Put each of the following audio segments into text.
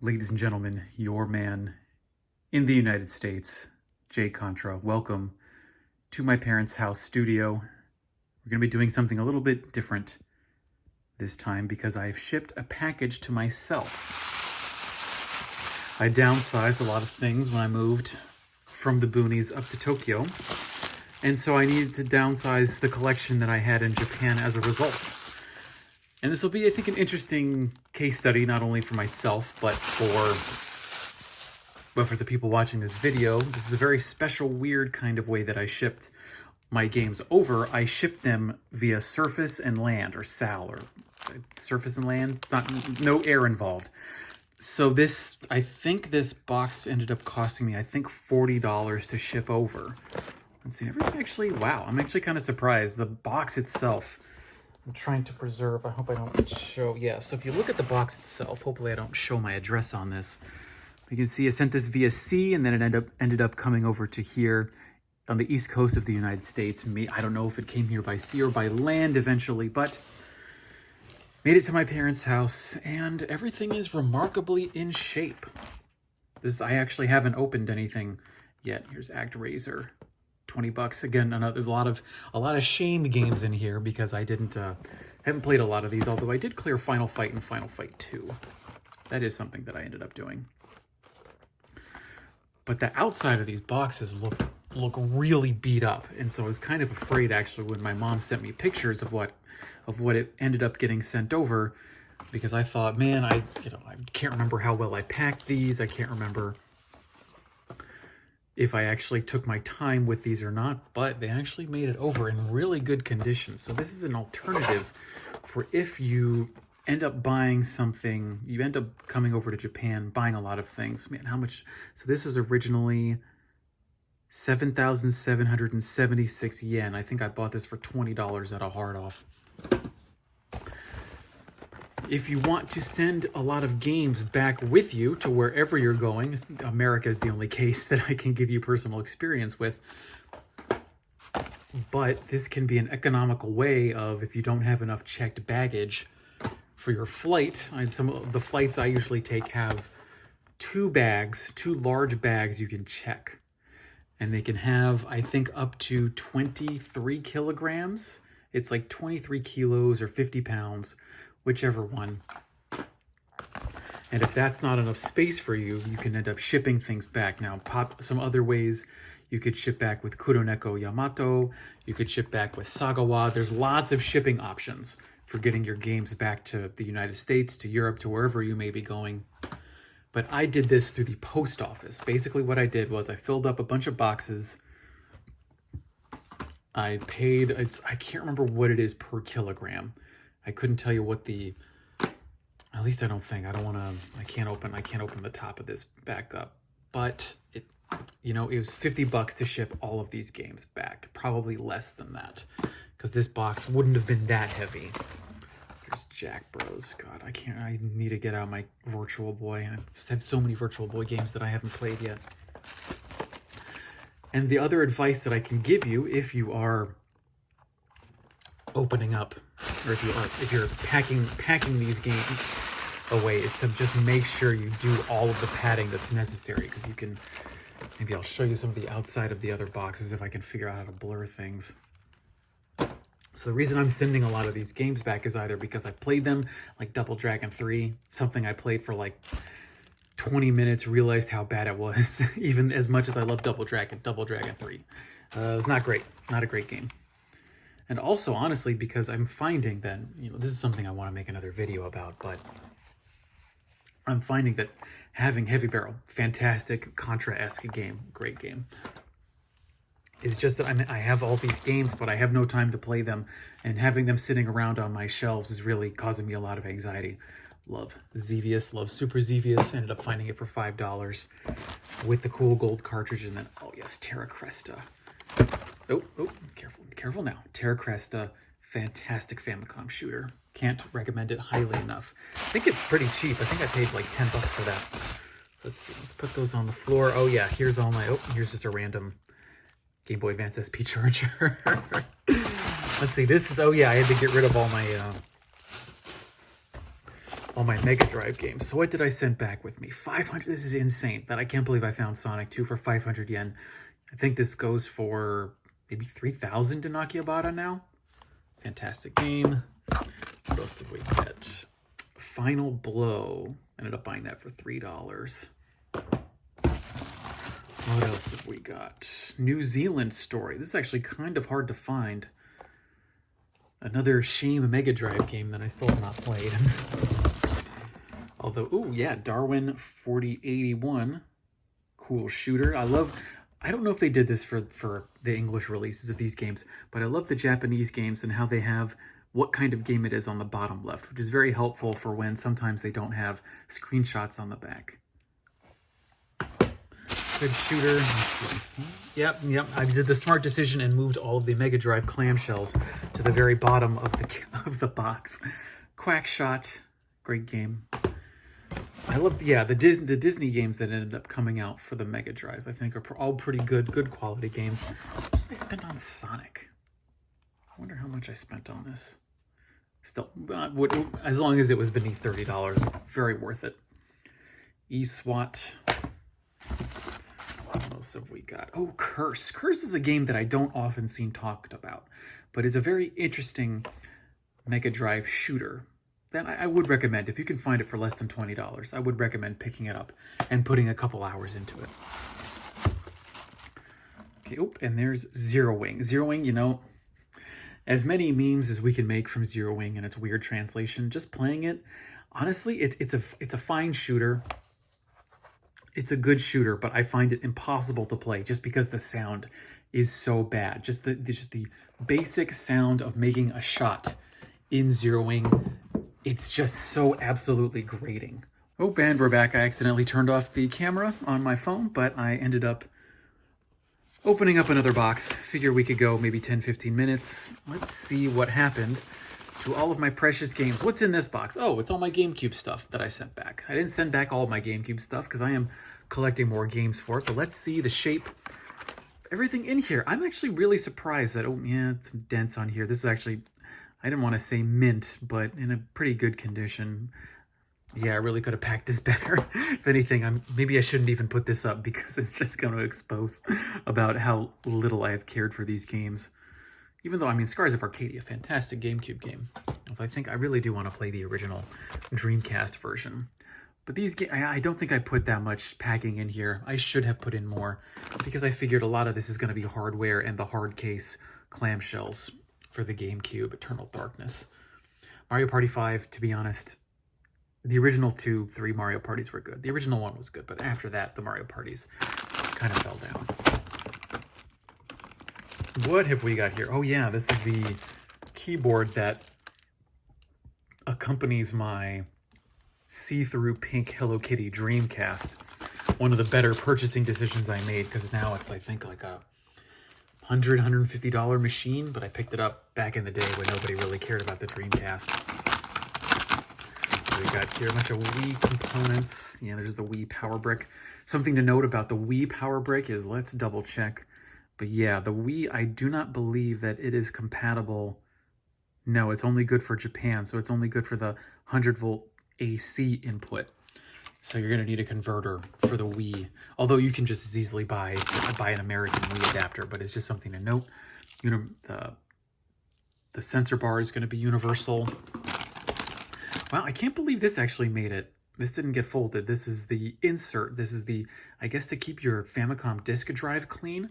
Ladies and gentlemen, your man in the United States, Jay Contra. Welcome to my parents' house studio. We're going to be doing something a little bit different this time because I've shipped a package to myself. I downsized a lot of things when I moved from the boonies up to Tokyo, and so I needed to downsize the collection that I had in Japan as a result. And this will be, I think, an interesting case study, not only for myself, but for the people watching this video. This is a very special, weird kind of way that I shipped my games over. I shipped them via surface and land, or SAL, or surface and land, no air involved. So this, I think this box ended up costing me, I think, $40 to ship over. Let's see, everything actually, wow, I'm actually kind of surprised. The box itself, I'm trying to preserve. I hope I don't show. Yeah, so if you look at the box itself, hopefully I don't show my address on this. You can see I sent this via sea, and then it ended up coming over to here on the east coast of the United States. I don't know if it came here by sea or by land eventually, but made it to my parents' house, and everything is remarkably in shape. I actually haven't opened anything yet. Here's ActRaiser. $20 again. A lot of shame games in here because I haven't played a lot of these, although I did clear Final Fight and Final Fight 2. That is something that I ended up doing. But the outside of these boxes look really beat up, and so I was kind of afraid actually when my mom sent me pictures of what it ended up getting sent over, because I thought, man, I can't remember how well I packed these. I can't remember if I actually took my time with these or not, but they actually made it over in really good condition. So this is an alternative for if you end up buying something, you end up coming over to Japan, buying a lot of things. Man, how much? So this was originally 7,776 yen. I think I bought this for $20 at a hard off. If you want to send a lot of games back with you to wherever you're going, America is the only case that I can give you personal experience with. But this can be an economical way of, if you don't have enough checked baggage for your flight. Some of the flights I usually take have two large bags you can check. And they can have, I think, up to 23 kilograms. It's like 23 kilos or 50 pounds. Whichever one. And if that's not enough space for you, you can end up shipping things back. Now, some other ways you could ship back with Kuroneko Yamato. You could ship back with Sagawa. There's lots of shipping options for getting your games back to the United States, to Europe, to wherever you may be going. But I did this through the post office. Basically what I did was I filled up a bunch of boxes. I paid, I can't remember what it is per kilogram. I couldn't tell you what at least I don't think, I can't open the top of this back up, but it was $50 to ship all of these games back, probably less than that, because this box wouldn't have been that heavy. There's Jack Bros. God, I need to get out my Virtual Boy. I just have so many Virtual Boy games that I haven't played yet. And the other advice that I can give you if you are opening up, or if you're packing these games away, is to just make sure you do all of the padding that's necessary, because you can, maybe I'll show you some of the outside of the other boxes if I can figure out how to blur things. So the reason I'm sending a lot of these games back is either because I played them, like Double Dragon 3, something I played for like 20 minutes, realized how bad it was, even as much as I love Double Dragon 3. It was not great, not a great game. And also, honestly, because I'm finding that, this is something I want to make another video about, but I'm finding that having Heavy Barrel, fantastic Contra-esque game, great game, is just that I have all these games, but I have no time to play them, and having them sitting around on my shelves is really causing me a lot of anxiety. Love Xevious, love Super Xevious, ended up finding it for $5 with the cool gold cartridge, and then, oh yes, Terra Cresta. Oh, careful now. Terra Cresta, fantastic Famicom shooter. Can't recommend it highly enough. I think it's pretty cheap. I think I paid like $10 for that. Let's see, let's put those on the floor. Oh yeah, here's here's just a random Game Boy Advance SP charger. Let's see, this is, oh yeah, I had to get rid of all my all my Mega Drive games. So what did I send back with me? 500. This is insane. That I can't believe I found Sonic 2 for 500 yen. I think this goes for maybe 3,000 to Nakayabara now. Fantastic game. What else did we get? Final Blow. Ended up buying that for $3. What else have we got? New Zealand Story. This is actually kind of hard to find. Another Shame Mega Drive game that I still have not played. Although, ooh, yeah, Darwin 4081. Cool shooter. I don't know if they did this for the English releases of these games, but I love the Japanese games and how they have what kind of game it is on the bottom left, which is very helpful for when sometimes they don't have screenshots on the back. Good shooter. Yep. I did the smart decision and moved all of the Mega Drive clamshells to the very bottom of the box. Quack Shot, great game. I love the Disney games that ended up coming out for the Mega Drive. I think are all pretty good quality games. What did I spend on Sonic? I wonder how much I spent on this. Still, as long as it was beneath $30, very worth it. eSWAT. What else have we got? Oh, Curse. Curse is a game that I don't often see talked about, but is a very interesting Mega Drive shooter that I would recommend. If you can find it for less than $20, I would recommend picking it up and putting a couple hours into it. Okay, oh, and there's Zero Wing. Zero Wing, you know, as many memes as we can make from Zero Wing and its weird translation, just playing it, honestly, it's a fine shooter. It's a good shooter, but I find it impossible to play just because the sound is so bad. Just the basic sound of making a shot in Zero Wing, it's just so absolutely grating. Oh, and we're back. I accidentally turned off the camera on my phone, but I ended up opening up another box. Figure we could go maybe 10-15 minutes. Let's see what happened to all of my precious games. What's in this box? Oh, it's all my GameCube stuff that I sent back. I didn't send back all of my GameCube stuff because I am collecting more games for it, but let's see the shape. Everything in here. I'm actually really surprised that, oh yeah, some dents on here. This is actually, I didn't want to say mint, but in a pretty good condition. Yeah, I really could have packed this better. If anything, maybe I shouldn't even put this up because it's just going to expose about how little I have cared for these games. Even though, I mean, Scars of Arcadia, fantastic GameCube game. I think I really do want to play the original Dreamcast version. But these games, I don't think I put that much packing in here. I should have put in more because I figured a lot of this is going to be hardware and the hard case clamshells for the GameCube, Eternal Darkness. Mario Party 5, to be honest, the original 2-3 Mario Parties were good. The original one was good, but after that, the Mario Parties kind of fell down. What have we got here? Oh yeah, this is the keyboard that accompanies my see-through pink Hello Kitty Dreamcast. One of the better purchasing decisions I made because now it's, I think, like a $150 machine, but I picked it up back in the day when nobody really cared about the Dreamcast. So we got here a bunch of Wii components. Yeah, there's the Wii Power Brick. Something to note about the Wii Power Brick is, let's double check. But yeah, the Wii, I do not believe that it is compatible. No, it's only good for Japan, so it's only good for the 100-volt AC input. So you're going to need a converter for the Wii. Although you can just as easily buy an American Wii adapter, but it's just something to note. The sensor bar is going to be universal. Wow, I can't believe this actually made it. This didn't get folded. This is the insert. This is the, I guess, to keep your Famicom disk drive clean.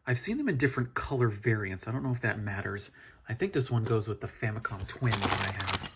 I've seen them in different color variants. I don't know if that matters. I think this one goes with the Famicom Twin that I have.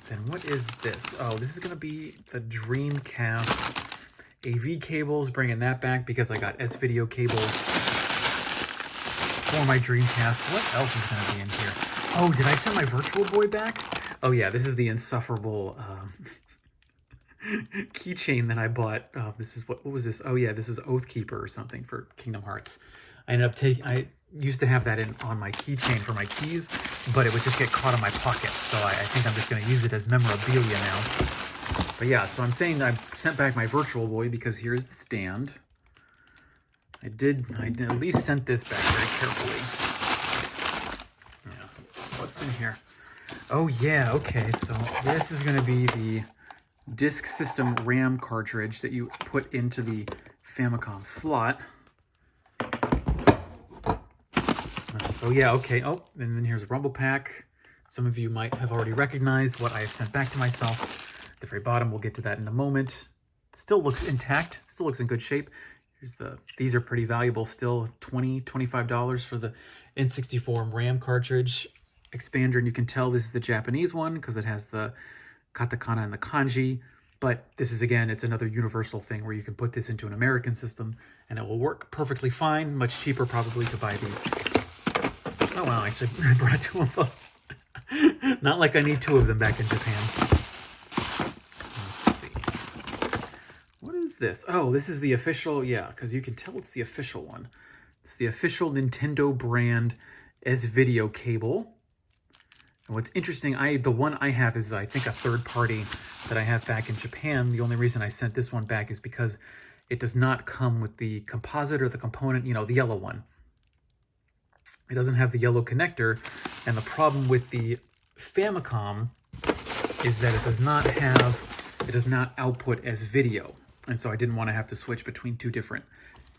Then what is this? Oh, this is going to be the Dreamcast AV cables, bringing that back because I got S-Video cables for my Dreamcast. What else is going to be in here? Oh, did I send my Virtual Boy back? Oh yeah, this is the insufferable keychain that I bought. This is, what was this? Oh yeah, this is Oathkeeper or something for Kingdom Hearts. I used to have that on my keychain for my keys, but it would just get caught in my pocket. So I think I'm just going to use it as memorabilia now. But yeah, so I'm saying I sent back my Virtual Boy because here's the stand. I did at least sent this back very carefully. Yeah, what's in here? Oh yeah, okay, so this is going to be the disk system RAM cartridge that you put into the Famicom slot. So yeah, okay. Oh, and then here's a rumble pack. Some of you might have already recognized what I have sent back to myself. At the very bottom, we'll get to that in a moment. Still looks intact, still looks in good shape. These are pretty valuable still, $20, $25 for the N64 RAM cartridge expander. And you can tell this is the Japanese one because it has the katakana and the kanji. But this is, again, it's another universal thing where you can put this into an American system and it will work perfectly fine. Much cheaper probably to buy these. Oh, wow, actually, I brought two of them. Not like I need two of them back in Japan. Let's see. What is this? Oh, this is the official, yeah, because you can tell it's the official one. It's the official Nintendo brand S-Video cable. And what's interesting, the one I have is, I think, a third party that I have back in Japan. The only reason I sent this one back is because it does not come with the composite or the component, you know, the yellow one. It doesn't have the yellow connector, and the problem with the Famicom is that it does not output as video. And so I didn't want to have to switch between two different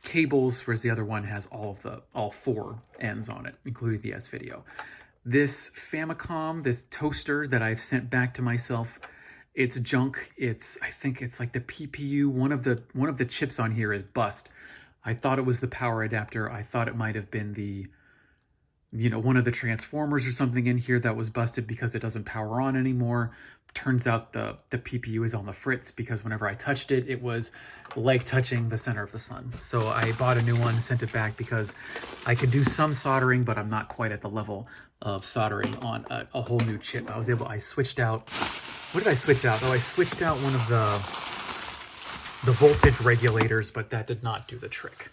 cables, whereas the other one has all four ends on it, including the S-Video. This Famicom, this toaster that I've sent back to myself, it's junk. I think it's like the PPU. One of the chips on here is bust. I thought it was the power adapter. I thought it might have been one of the transformers or something in here that was busted because it doesn't power on anymore. Turns out the PPU is on the fritz because whenever I touched it, it was like touching the center of the sun. So I bought a new one, sent it back because I could do some soldering, but I'm not quite at the level of soldering on a whole new chip. I switched out, what did I switch out? Oh, I switched out one of the voltage regulators, but that did not do the trick.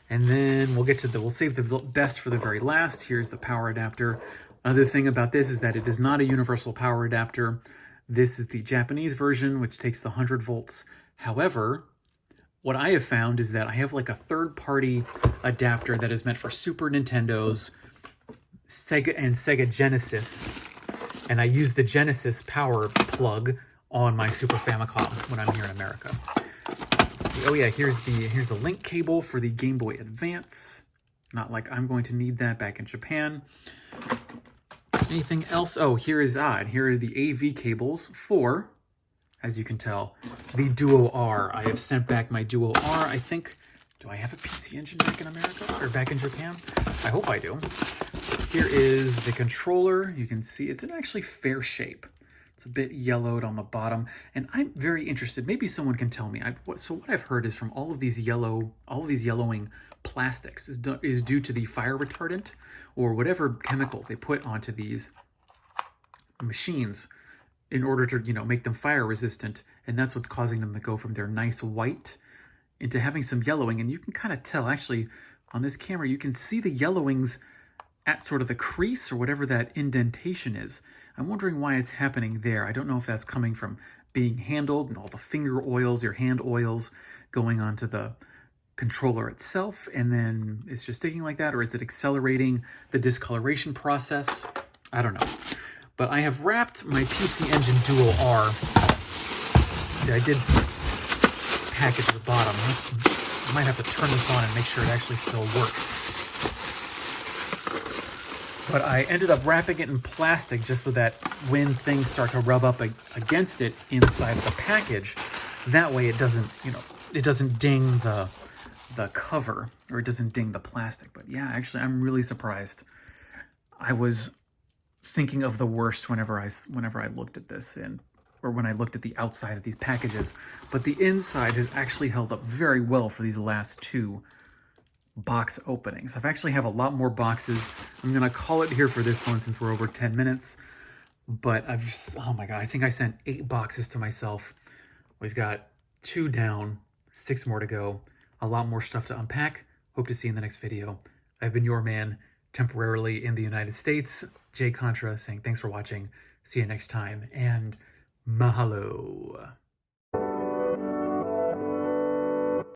And then we'll save the best for the very last. Here's the power adapter. Another thing about this is that it is not a universal power adapter. This is the Japanese version, which takes the 100 volts. However, what I have found is that I have like a third-party adapter that is meant for Super Nintendos, Sega, and Sega Genesis. And I use the Genesis power plug on my Super Famicom when I'm here in America. Oh yeah, here's a link cable for the Game Boy Advance. Not like I'm going to need that back in Japan. Anything else? Oh, here are the AV cables for, as you can tell, the Duo R. I have sent back my Duo R. I think, do I have a PC Engine back in America or back in Japan? I hope I do. Here is the controller. You can see it's in actually fair shape. It's a bit yellowed on the bottom, and I'm very interested. Maybe someone can tell me. So what I've heard is from all of these yellowing plastics is due to the fire retardant or whatever chemical they put onto these machines in order to make them fire resistant, and that's what's causing them to go from their nice white into having some yellowing. And you can kind of tell actually on this camera, you can see the yellowings at sort of the crease or whatever that indentation is. I'm wondering why it's happening there. I don't know if that's coming from being handled and all the finger oils, your hand oils going onto the controller itself, and then it's just sticking like that, or is it accelerating the discoloration process? I don't know. But I have wrapped my PC Engine Duo R. See, I did package the bottom. I might have to turn this on and make sure it actually still works. But I ended up wrapping it in plastic just so that when things start to rub up against it inside of the package, that way it doesn't, it doesn't ding the cover, or it doesn't ding the plastic. But yeah, actually, I'm really surprised. I was thinking of the worst whenever I looked at this, or when I looked at the outside of these packages. But the inside has actually held up very well for these last two box openings. I've actually have a lot more boxes. I'm gonna call it here for this one since we're over 10 minutes. But oh my God, I think I sent 8 boxes to myself. We've got 2 down, 6 more to go. A lot more stuff to unpack. Hope to see you in the next video. I've been your man, temporarily in the United States, Jay Contra, saying thanks for watching. See you next time, and mahalo.